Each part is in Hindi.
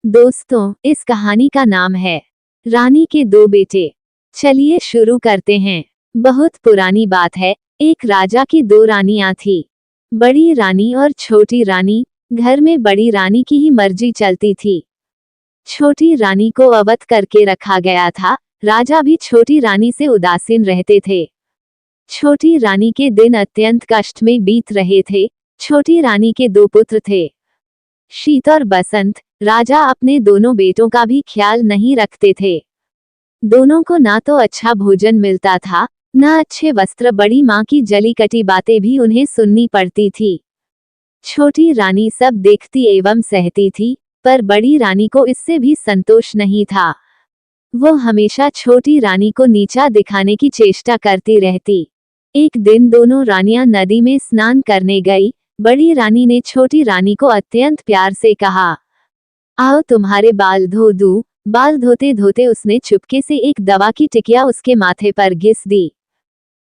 दोस्तों, इस कहानी का नाम है रानी के दो बेटे। चलिए शुरू करते हैं। बहुत पुरानी बात है। एक राजा की दो रानियां थी, बड़ी रानी और छोटी रानी। घर में बड़ी रानी की ही मर्जी चलती थी। छोटी रानी को अवध करके रखा गया था। राजा भी छोटी रानी से उदासीन रहते थे। छोटी रानी के दिन अत्यंत कष्ट में बीत रहे थे। छोटी रानी के दो पुत्र थे, शीत और बसंत। राजा अपने दोनों बेटों का भी ख्याल नहीं रखते थे। दोनों को ना तो अच्छा भोजन मिलता था, ना अच्छे वस्त्र। बड़ी माँ की जली कटी बातें भी उन्हें सुननी पड़ती थी। छोटी रानी सब देखती एवं सहती थी, पर बड़ी रानी को इससे भी संतोष नहीं था। वो हमेशा छोटी रानी को नीचा दिखाने की चेष्टा करती रहती। एक दिन दोनों रानियां नदी में स्नान करने गई। बड़ी रानी ने छोटी रानी को अत्यंत प्यार से कहा, आओ तुम्हारे बाल धो दूं। बाल धोते धोते उसने चुपके से एक दवा की टिकिया उसके माथे पर घिस दी।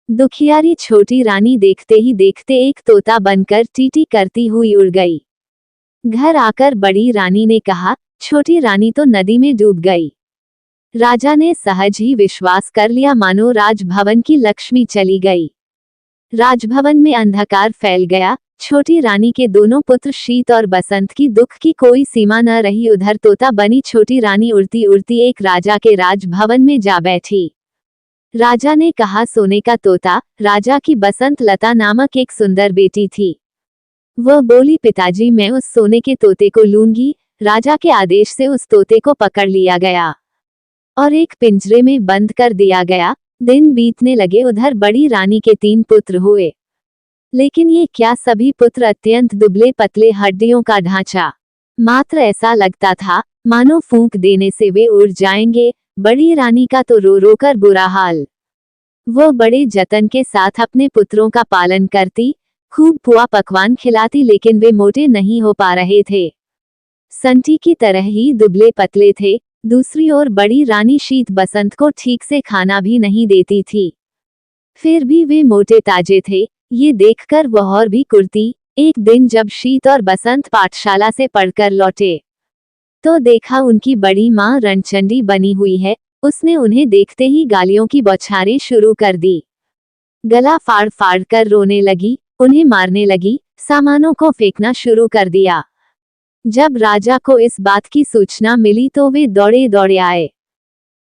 दुखियारी छोटी रानी देखते ही देखते एक तोता बनकर टीटी करती हुई उड़ गई। घर आकर बड़ी रानी ने कहा, छोटी रानी तो नदी में डूब गई। राजा ने सहज ही विश्वास कर लिया, मानो राजभवन की लक्ष्मी चली गई। राजभवन में अंधकार फैल गया। छोटी रानी के दोनों पुत्र शीत और बसंत की दुख की कोई सीमा न रही। उधर तोता बनी छोटी रानी उड़ती उड़ती एक राजा के राजभवन में जा बैठी। राजा ने कहा, सोने का तोता। राजा की बसंत लता नामक एक सुंदर बेटी थी। वह बोली, पिताजी मैं उस सोने के तोते को लूंगी। राजा के आदेश से उस तोते को पकड़ लिया गया और एक पिंजरे में बंद कर दिया गया। दिन बीतने लगे। उधर बड़ी रानी के 3 पुत्र हुए, लेकिन ये क्या, सभी पुत्र अत्यंत दुबले पतले, हड्डियों का ढांचा। मात्र ऐसा लगता था मानो फूंक देने से वे उड़ जाएंगे। बड़ी रानी का तो रो रो कर बुरा हाल। वो बड़े जतन के साथ अपने पुत्रों का पालन करती, खूब पुआ पकवान खिलाती, लेकिन वे मोटे नहीं हो पा रहे थे। संटी की तरह ही दुबले पतले थे। दूसरी ओर बड़ी रानी शीत बसंत को ठीक से खाना भी नहीं देती थी, फिर भी वे मोटे ताजे थे। ये देखकर वह और भी कुर्ती। एक दिन जब शीत और बसंत पाठशाला से पढ़कर लौटे, तो देखा उनकी बड़ी माँ रणचंडी बनी हुई है। उसने उन्हें देखते ही गालियों की बौछारें शुरू कर दी। गला फाड़ फाड़ कर रोने लगी, उन्हें मारने लगी, सामानों को फेंकना शुरू कर दिया। जब राजा को इस बात की सूचना मिली तो वे दौड़े दौड़े आए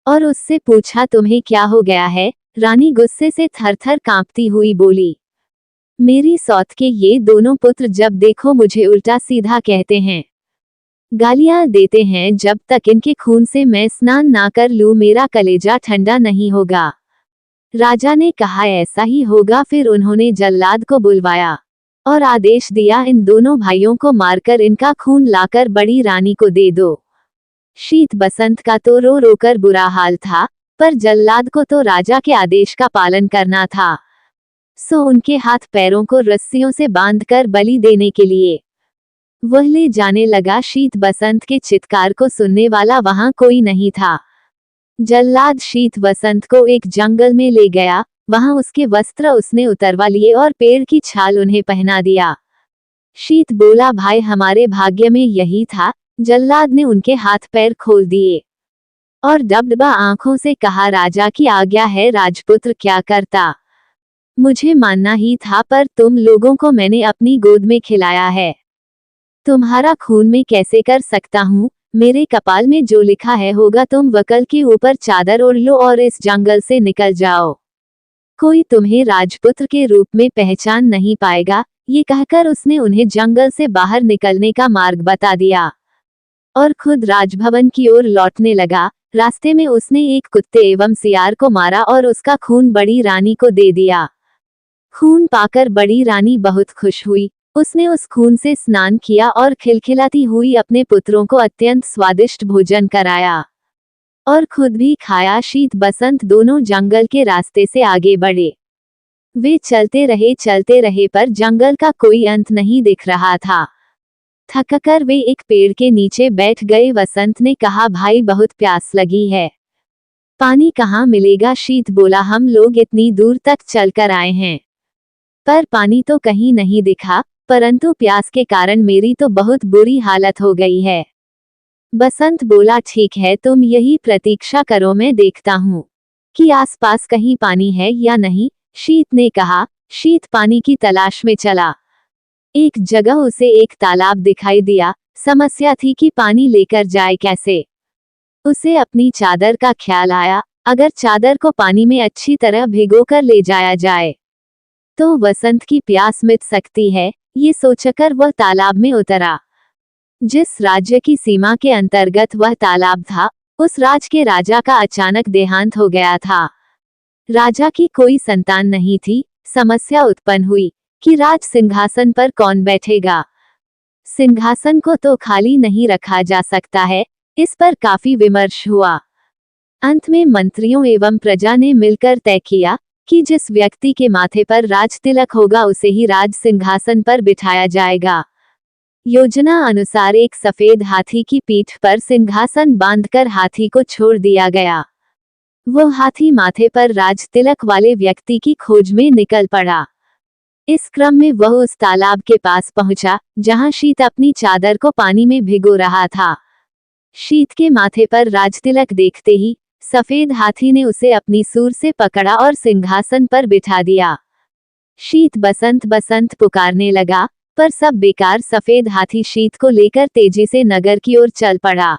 और उससे पूछा, तुम्हें क्या हो गया है? रानी गुस्से से थरथर कांपती हुई बोली, मेरी सौत के ये दोनों पुत्र जब देखो मुझे उल्टा सीधा कहते हैं, गालियां देते हैं। जब तक इनके खून से मैं स्नान ना कर लूं मेरा कलेजा ठंडा नहीं होगा। राजा ने कहा, ऐसा ही होगा। फिर उन्होंने जल्लाद को बुलवाया और आदेश दिया, इन दोनों भाइयों को मारकर इनका खून लाकर बड़ी रानी को दे दो। शीत बसंत का तो रो रो कर बुरा हाल था, पर जल्लाद को तो राजा के आदेश का पालन करना था। सो उनके हाथ पैरों को रस्सियों से बांधकर बलि देने के लिए वह ले जाने लगा। शीत बसंत के चित्कार को सुनने वाला वहां कोई नहीं था। जल्लाद शीत बसंत को एक जंगल में ले गया। वहां उसके वस्त्र उसने उतरवा लिए और पेड़ की छाल उन्हें पहना दिया। शीत बोला, भाई हमारे भाग्य में यही था। जल्लाद ने उनके हाथ पैर खोल दिए और डबडबा आंखों से कहा, राजा की आज्ञा है, राजपुत्र क्या करता। मुझे मानना ही था, पर तुम लोगों को मैंने अपनी गोद में खिलाया है, तुम्हारा खून मैं कैसे कर सकता हूँ। मेरे कपाल में जो लिखा है होगा। तुम वकल के ऊपर चादर ओढ़ लो और इस जंगल से निकल जाओ। कोई तुम्हें राजपुत्र के रूप में पहचान नहीं पाएगा। ये कहकर उसने उन्हें जंगल से बाहर निकलने का मार्ग बता दिया और खुद राजभवन की ओर लौटने लगा। रास्ते में उसने एक कुत्ते एवं सियार को मारा और उसका खून बड़ी रानी को दे दिया। खून पाकर बड़ी रानी बहुत खुश हुई। उसने उस खून से स्नान किया और खिलखिलाती हुई अपने पुत्रों को अत्यंत स्वादिष्ट भोजन कराया और खुद भी खाया। शीत बसंत दोनों जंगल के रास्ते से आगे बढ़े। वे चलते रहे पर जंगल का कोई अंत नहीं दिख रहा था। थककर वे एक पेड़ के नीचे बैठ गए। बसंत ने कहा, भाई बहुत प्यास लगी है, पानी कहाँ मिलेगा? शीत बोला, हम लोग इतनी दूर तक चलकर आए हैं, पर पानी तो कहीं नहीं दिखा, परंतु प्यास के कारण मेरी तो बहुत बुरी हालत हो गई है। बसंत बोला, ठीक है, तुम यही प्रतीक्षा करो, मैं देखता हूँ कि आसपास कहीं पानी है या नहीं। शीत ने कहा। शीत पानी की तलाश में चला। एक जगह उसे एक तालाब दिखाई दिया। समस्या थी कि पानी लेकर जाए कैसे। उसे अपनी चादर का ख्याल आया। अगर चादर को पानी में अच्छी तरह भिगोकर ले जाया जाए तो वसंत की प्यास मिट सकती है। ये सोचकर वह तालाब में उतरा। जिस राज्य की सीमा के अंतर्गत वह तालाब था, उस राज के राजा का अचानक देहांत हो गया था। राजा की कोई संतान नहीं थी। समस्या उत्पन्न हुई कि राज सिंहासन पर कौन बैठेगा। सिंहासन को तो खाली नहीं रखा जा सकता है। इस पर काफी विमर्श हुआ। अंत में मंत्रियों एवं प्रजा ने मिलकर तय किया कि जिस व्यक्ति के माथे पर राज तिलक होगा उसे ही राज सिंहासन पर बिठाया जाएगा। योजना अनुसार एक सफेद हाथी की पीठ पर सिंहासन बांधकर हाथी को छोड़ दिया गया। वो हाथी माथे पर राज तिलक वाले व्यक्ति की खोज में निकल पड़ा। इस क्रम में वह उस तालाब के पास पहुंचा जहां शीत अपनी चादर को पानी में भिगो रहा था। शीत के माथे पर राज तिलक देखते ही सफेद हाथी ने उसे अपनी सूंड से पकड़ा और सिंहासन पर बिठा दिया। शीत बसंत बसंत पुकारने लगा, पर सब बेकार। सफेद हाथी शीत को लेकर तेजी से नगर की ओर चल पड़ा।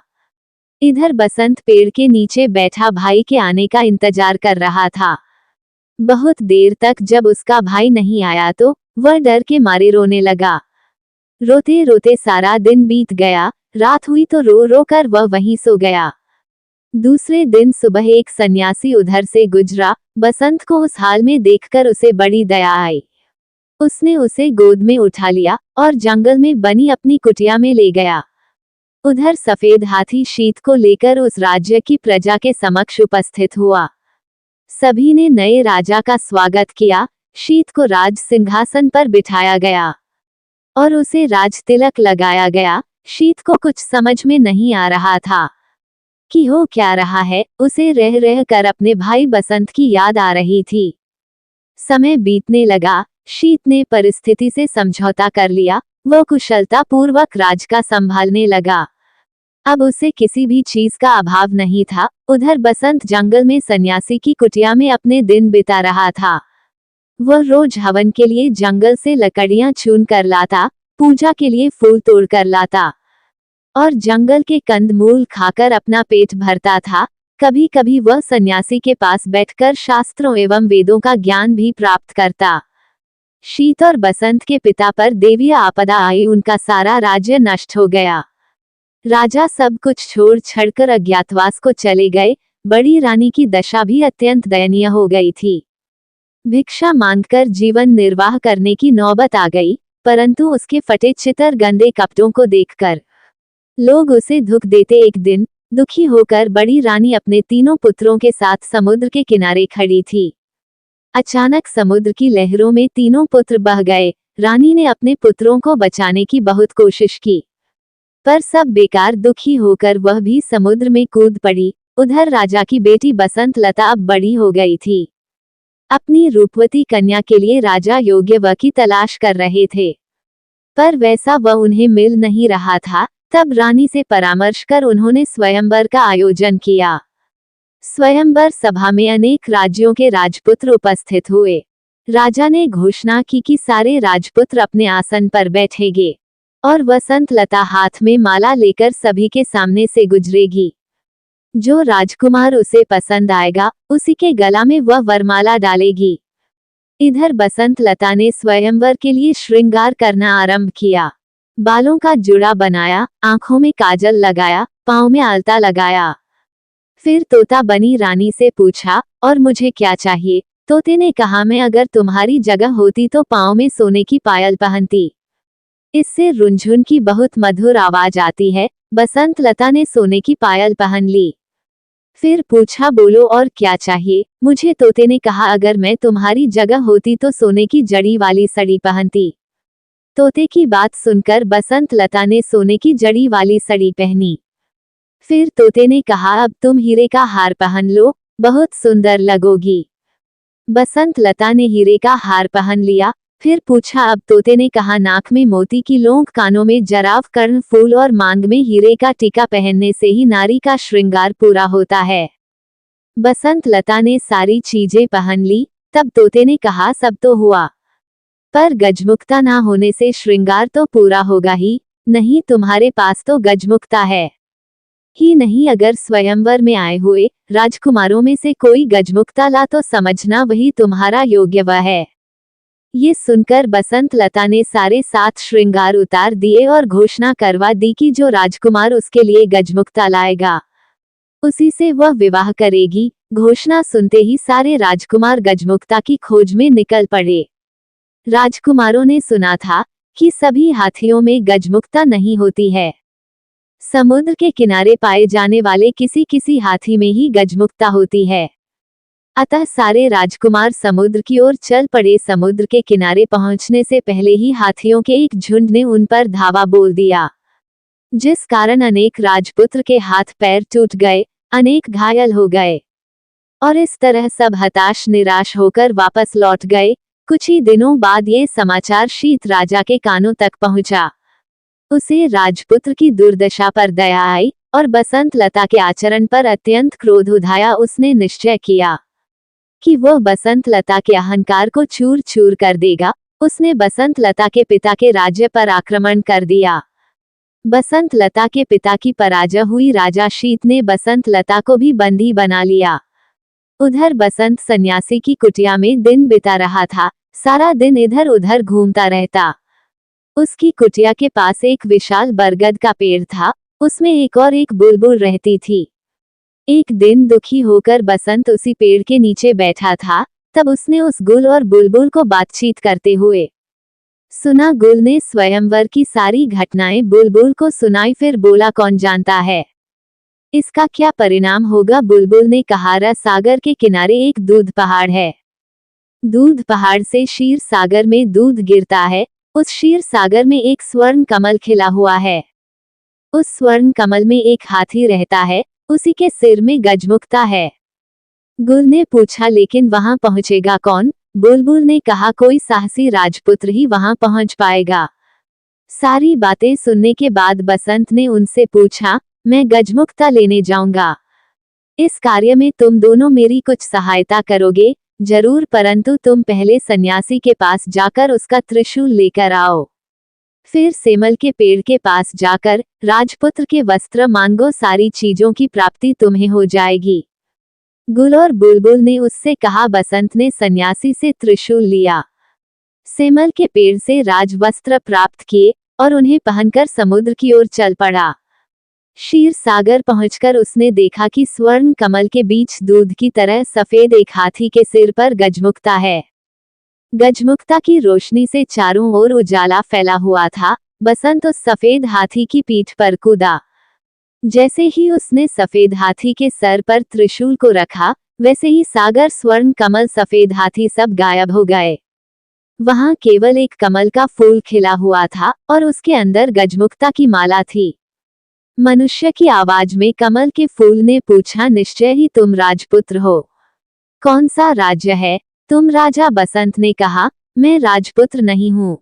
इधर बसंत पेड़ के नीचे बैठा भाई के आने का इंतजार कर रहा था। बहुत देर तक जब उसका भाई नहीं आया तो वह डर के मारे रोने लगा। रोते रोते सारा दिन बीत गया। रात हुई तो रो रो कर वह वहीं सो गया। दूसरे दिन सुबह एक सन्यासी उधर से गुजरा। बसंत को उस हाल में देखकर उसे बड़ी दया आई। उसने उसे गोद में उठा लिया और जंगल में बनी अपनी कुटिया में ले गया। उधर सफेद हाथी शीत को लेकर उस राज्य की प्रजा के समक्ष उपस्थित हुआ। सभी ने नए राजा का स्वागत किया। शीत को राज सिंहासन पर बिठाया गया और उसे राज तिलक लगाया गया। शीत को कुछ समझ में नहीं आ रहा था कि हो क्या रहा है। उसे रह रह कर अपने भाई बसंत की याद आ रही थी। समय बीतने लगा। शीत ने परिस्थिति से समझौता कर लिया। वह कुशलता पूर्वक राज का संभालने लगा। अब उसे किसी भी चीज का अभाव नहीं था। उधर बसंत जंगल में सन्यासी की कुटिया में अपने दिन बिता रहा था। वह रोज हवन के लिए जंगल से लकड़ियां चुन कर लाता, पूजा के लिए फूल तोड़ कर लाता और जंगल के कंदमूल खाकर अपना पेट भरता था। कभी कभी वह सन्यासी के पास बैठकर शास्त्रों एवं वेदों का ज्ञान भी प्राप्त करता। शीत और बसंत के पिता पर दैवीय आपदा आई। उनका सारा राज्य नष्ट हो गया। राजा सब कुछ छोड़ छड़कर अज्ञातवास को चले गए। बड़ी रानी की दशा भी अत्यंत दयनीय हो गई थी। भिक्षा मांगकर जीवन निर्वाह करने की नौबत आ गई, परंतु उसके फटे चितर गंदे कपड़ों को देखकर लोग उसे दुख देते। एक दिन दुखी होकर बड़ी रानी अपने तीनों पुत्रों के साथ समुद्र के किनारे खड़ी थी। अचानक समुद्र की लहरों में तीनों पुत्र बह गए। रानी ने अपने पुत्रों को बचाने की बहुत कोशिश की, पर सब बेकार। दुखी होकर वह भी समुद्र में कूद पड़ी। उधर राजा की बेटी बसंत लता अब बड़ी हो गई थी। अपनी रूपवती कन्या के लिए राजा योग्य वर की तलाश कर रहे थे, पर वैसा वह उन्हें मिल नहीं रहा था। तब रानी से परामर्श कर उन्होंने स्वयंवर का आयोजन किया। स्वयंवर सभा में अनेक राज्यों के राजपुत्र उपस्थित हुए। राजा ने घोषणा की कि सारे राजपुत्र अपने आसन पर बैठेंगे और वसंत लता हाथ में माला लेकर सभी के सामने से गुजरेगी। जो राजकुमार उसे पसंद आएगा उसी के गला में वह वरमाला डालेगी। इधर बसंत लता ने स्वयंवर के लिए श्रृंगार करना आरंभ किया। बालों का जुड़ा बनाया, आंखों में काजल लगाया, पांव में आलता लगाया। फिर तोता बनी रानी से पूछा, और मुझे क्या चाहिए? तोते ने कहा, मैं अगर तुम्हारी जगह होती तो पांव में सोने की पायल पहनती। इससे रुनझुन की बहुत मधुर आवाज आती है। बसंत लता ने सोने की पायल पहन ली। फिर पूछा, बोलो और क्या चाहिए? मुझे तोते ने कहा, अगर मैं तुम्हारी जगह होती तो सोने की जड़ी वाली सड़ी पहनती। तोते की बात सुनकर बसंत लता ने सोने की जड़ी वाली सड़ी पहनी। फिर तोते ने कहा, अब तुम हीरे का हार पहन लो, बहुत सुंदर लगोगी। बसंत लता ने हीरे का हार पहन लिया। फिर पूछा। अब तोते ने कहा, नाक में मोती की लौंग, कानों में जराफ, कर्ण फूल और मांग में हीरे का टीका पहनने से ही नारी का श्रृंगार पूरा होता है। बसंत लता ने सारी चीजें पहन ली। तब तोते ने कहा, सब तो हुआ, पर गजमुक्ता ना होने से श्रृंगार तो पूरा होगा ही नहीं। तुम्हारे पास तो गजमुक्ता है ही नहीं। अगर स्वयंवर में आए हुए राजकुमारों में से कोई गजमुक्ता ला तो समझना वही तुम्हारा योग्य वह है। ये सुनकर बसंत लता ने सारे 7 श्रृंगार उतार दिए और घोषणा करवा दी कि जो राजकुमार उसके लिए गजमुक्ता लाएगा उसी से वह विवाह करेगी। घोषणा सुनते ही सारे राजकुमार गजमुक्ता की खोज में निकल पड़े। राजकुमारों ने सुना था कि सभी हाथियों में गजमुक्ता नहीं होती है। समुद्र के किनारे पाए जाने वाले किसी किसी हाथी में ही गजमुक्ता होती है। अतः सारे राजकुमार समुद्र की ओर चल पड़े। समुद्र के किनारे पहुंचने से पहले ही हाथियों के एक झुंड ने उन पर धावा बोल दिया, जिस कारण अनेक राजपुत्र के हाथ पैर टूट गए, अनेक घायल हो गए और इस तरह सब हताश निराश होकर वापस लौट गए। कुछ ही दिनों बाद ये समाचार शीत राजा के कानों तक पहुंचा। उसे राजपुत्र की दुर्दशा पर दया आई और बसंत लता के आचरण पर अत्यंत क्रोध उठाया। उसने निश्चय किया कि वह बसंत लता के अहंकार को चूर चूर कर देगा। उसने बसंत लता के पिता के राज्य पर आक्रमण कर दिया। बसंत लता के पिता की पराजय हुई। राजा शीत ने बसंत लता को भी बंदी बना लिया। उधर बसंत सन्यासी की कुटिया में दिन बिता रहा था। सारा दिन इधर उधर घूमता रहता। उसकी कुटिया के पास एक विशाल बरगद का पेड़ था। उसमें एक और एक बुलबुल रहती थी। एक दिन दुखी होकर बसंत उसी पेड़ के नीचे बैठा था। तब उसने उस गुल और बुलबुल को बातचीत करते हुए सुना। गुल ने स्वयंवर की सारी घटनाएं बुलबुल को सुनाई। फिर बोला, कौन जानता है इसका क्या परिणाम होगा। बुलबुल ने कहा, सागर के किनारे एक दूध पहाड़ है। दूध पहाड़ से क्षीर सागर में दूध गिरता है। उस क्षीर सागर में एक स्वर्ण कमल खिला हुआ है। उस स्वर्ण कमल में एक हाथी रहता है। उसी के सिर में गजमुक्ता है। गुल ने पूछा, लेकिन वहां पहुंचेगा कौन। बुलबुल ने कहा, कोई साहसी राजपुत्र ही वहां पहुंच पाएगा। सारी बातें सुनने के बाद बसंत ने उनसे पूछा, मैं गजमुक्ता लेने जाऊंगा। इस कार्य में तुम दोनों मेरी कुछ सहायता करोगे। जरूर, परंतु तुम पहले सन्यासी के पास जाकर उसका त्रिशूल लेकर आओ। फिर सेमल के पेड़ के पास जाकर राजपुत्र के वस्त्र मांगो। सारी चीजों की प्राप्ति तुम्हें हो जाएगी। गुल और बुलबुल ने उससे कहा। बसंत ने सन्यासी से त्रिशूल लिया, सेमल के पेड़ से राजवस्त्र प्राप्त किए और उन्हें पहनकर समुद्र की ओर चल पड़ा। क्षीर सागर पहुंचकर उसने देखा कि स्वर्ण कमल के बीच दूध की तरह सफेद एक हाथी के सिर पर गजमुक्ता है। गजमुक्ता की रोशनी से चारों ओर उजाला फैला हुआ था। बसंत उस सफेद हाथी की पीठ पर कूदा। जैसे ही उसने सफेद हाथी के सर पर त्रिशूल को रखा, वैसे ही सागर, स्वर्ण कमल, सफेद हाथी सब गायब हो गए। वहां केवल एक कमल का फूल खिला हुआ था और उसके अंदर गजमुक्ता की माला थी। मनुष्य की आवाज में कमल के फूल ने पूछा, निश्चय ही तुम राजपुत्र हो। कौन सा राज्य है तुम राजा। बसंत ने कहा, मैं राजपुत्र नहीं हूँ,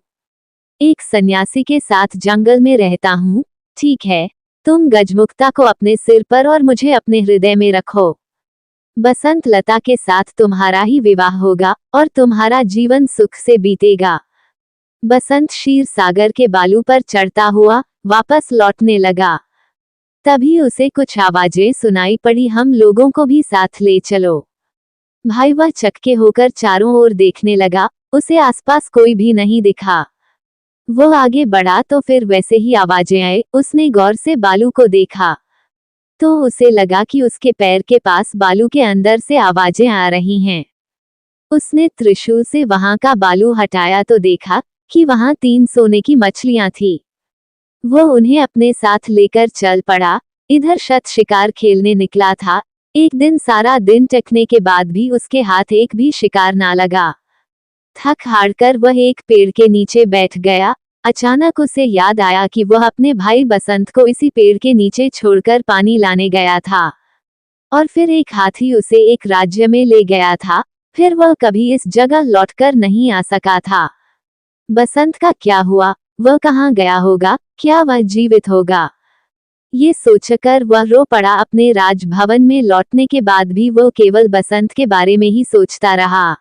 एक सन्यासी के साथ जंगल में रहता हूँ। ठीक है, तुम गजमुक्ता को अपने सिर पर और मुझे अपने हृदय में रखो। बसंत लता के साथ तुम्हारा ही विवाह होगा और तुम्हारा जीवन सुख से बीतेगा। बसंत क्षीर सागर के बालू पर चढ़ता हुआ वापस लौटने लगा। तभी उसे कुछ आवाजें सुनाई पड़ी, हम लोगों को भी साथ ले चलो। भाई वह चक्के होकर चारों ओर देखने लगा। उसे आसपास कोई भी नहीं दिखा। वो आगे बढ़ा तो फिर वैसे ही आवाजें आए। उसने गौर से बालू को देखा तो उसे लगा कि उसके पैर के पास बालू के अंदर से आवाजें आ रही हैं। उसने त्रिशूल से वहां का बालू हटाया तो देखा कि वहां 3 सोने की मछलियां थी। वो उन्हें अपने साथ लेकर चल पड़ा। इधर शत शिकार खेलने निकला था। एक दिन सारा दिन टकने के बाद भी उसके हाथ एक भी शिकार ना लगा। थक हार कर वह एक पेड़ के नीचे बैठ गया। अचानक उसे याद आया कि वह अपने भाई बसंत को इसी पेड़ के नीचे छोड़कर पानी लाने गया था और फिर एक हाथी उसे एक राज्य में ले गया था। फिर वह कभी इस जगह लौटकर नहीं आ सका था। बसंत का क्या हुआ, वह कहाँ गया होगा, क्या वह जीवित होगा? ये सोचकर वह रो पड़ा। अपने राजभवन में लौटने के बाद भी वो केवल बसंत के बारे में ही सोचता रहा।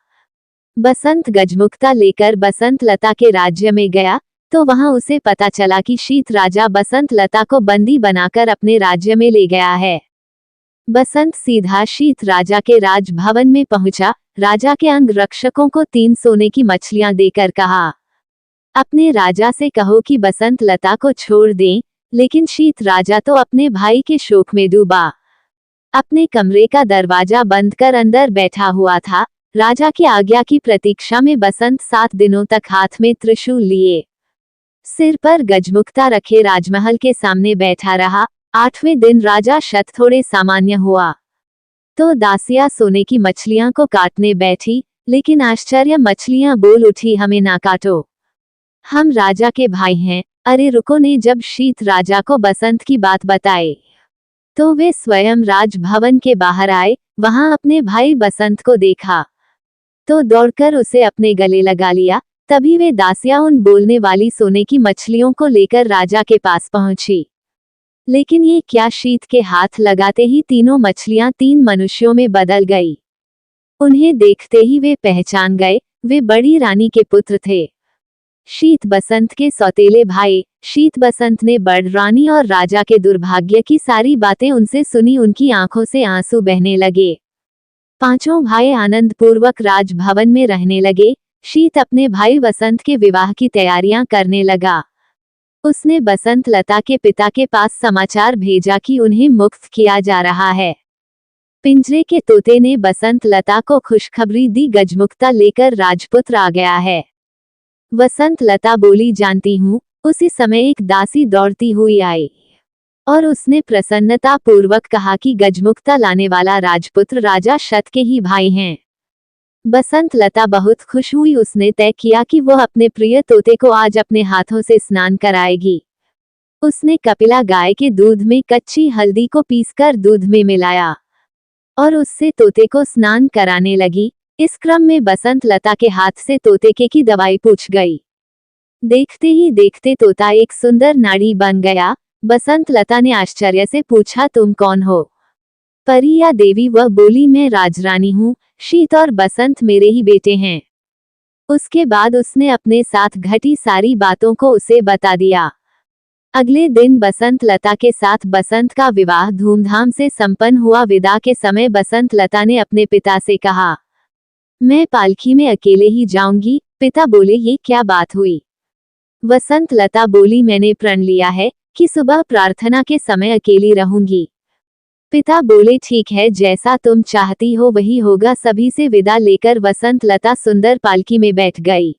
बसंत गजमुक्ता लेकर बसंत लता के राज्य में गया तो वहां उसे पता चला कि शीत राजा बसंत लता को बंदी बनाकर अपने राज्य में ले गया है। बसंत सीधा शीत राजा के राजभवन में पहुंचा। राजा के अंग रक्षकों को 3 सोने की मछलियां देकर कहा, अपने राजा से कहो कि बसंत लता को छोड़ दें। लेकिन शीत राजा तो अपने भाई के शोक में डूबा। अपने कमरे का दरवाजा बंद कर अंदर बैठा हुआ था। राजा की आज्ञा की प्रतीक्षा में बसंत 7 दिनों तक हाथ में त्रिशूल लिए, सिर पर गजमुक्ता रखे राजमहल के सामने बैठा रहा। 8वें दिन राजा शत थोड़े सामान्य हुआ तो दासियां सोने की मछलियां को काटने बैठी। लेकिन आश्चर्य, मछलियां बोल उठी, हमें ना काटो, हम राजा के भाई हैं। अरे रुको ने जब शीत राजा को बसंत की बात बताई तो वे स्वयं राजभवन के बाहर आए। वहां अपने भाई बसंत को देखा तो दौड़कर उसे अपने गले लगा लिया। तभी वे दासियां उन बोलने वाली सोने की मछलियों को लेकर राजा के पास पहुंची। लेकिन ये क्या, शीत के हाथ लगाते ही तीनों मछलियां 3 मनुष्यों में बदल गई। उन्हें देखते ही वे पहचान गए, वे बड़ी रानी के पुत्र थे, शीत बसंत के सौतेले भाई। शीत बसंत ने बड़ रानी और राजा के दुर्भाग्य की सारी बातें उनसे सुनी। उनकी आंखों से आंसू बहने लगे। पांचों भाई आनंद पूर्वक राजभवन में रहने लगे। शीत अपने भाई बसंत के विवाह की तैयारियां करने लगा। उसने बसंत लता के पिता के पास समाचार भेजा कि उन्हें मुक्त किया जा रहा है। पिंजरे के तोते ने बसंत लता को खुशखबरी दी, गजमुक्ता लेकर राजपुत्र आ गया है। बसंत लता बोली, जानती हूँ। उसी समय एक दासी दौड़ती हुई आई और उसने प्रसन्नता पूर्वक कहा कि गजमुक्ता लाने वाला राजपुत्र राजा शत के ही भाई हैं। बसंत लता बहुत खुश हुई। उसने तय किया कि वह अपने प्रिय तोते को आज अपने हाथों से स्नान कराएगी। उसने कपिला गाय के दूध में कच्ची हल्दी को पीसकर दूध में मिलाया और उससे तोते को स्नान कराने लगी। इस क्रम में बसंत लता के हाथ से तोते की दवाई पूछ गई। देखते ही देखते तोता एक सुंदर नाड़ी बन गया। बसंत लता ने आश्चर्य से पूछा, तुम कौन हो, परी या देवी? वह बोली, मैं राजरानी हूँ। शीत और बसंत मेरे ही बेटे हैं। उसके बाद उसने अपने साथ घटी सारी बातों को उसे बता दिया। अगले दिन बसंत लता के साथ बसंत का विवाह धूमधाम से संपन्न हुआ। विदा के समय बसंत लता ने अपने पिता से कहा, मैं पालकी में अकेले ही जाऊंगी। पिता बोले, ये क्या बात हुई? बसंत लता बोली, मैंने प्रण लिया है कि सुबह प्रार्थना के समय अकेली रहूंगी। पिता बोले, ठीक है, जैसा तुम चाहती हो वही होगा। सभी से विदा लेकर बसंत लता सुंदर पालकी में बैठ गई।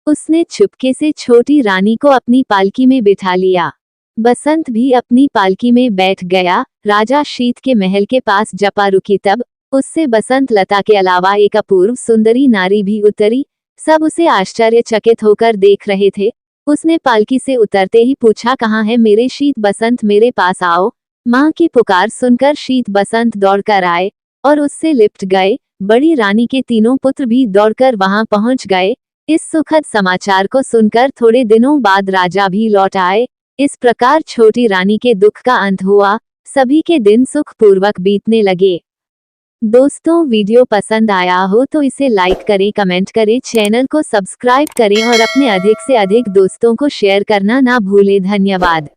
उसने चुपके से छोटी रानी को अपनी पालकी में बिठा लिया। बसंत भी अपनी पालकी में बैठ गया। राजा शीत के महल के पास जपा रुकी, तब उससे बसंत लता के अलावा एक अपूर्व सुंदरी नारी भी उतरी। सब उसे आश्चर्यचकित होकर देख रहे थे। उसने पालकी से उतरते ही पूछा, कहाँ है मेरे शीत बसंत, मेरे पास आओ। माँ की पुकार सुनकर शीत बसंत दौड़कर आए और उससे लिपट गए। बड़ी रानी के तीनों पुत्र भी दौड़कर वहां पहुंच गए। इस सुखद समाचार को सुनकर थोड़े दिनों बाद राजा भी लौट आए। इस प्रकार छोटी रानी के दुख का अंत हुआ। सभी के दिन सुख पूर्वक बीतने लगे। दोस्तों, वीडियो पसंद आया हो तो इसे लाइक करें, कमेंट करें, चैनल को सब्सक्राइब करें और अपने अधिक से अधिक दोस्तों को शेयर करना ना भूलें। धन्यवाद।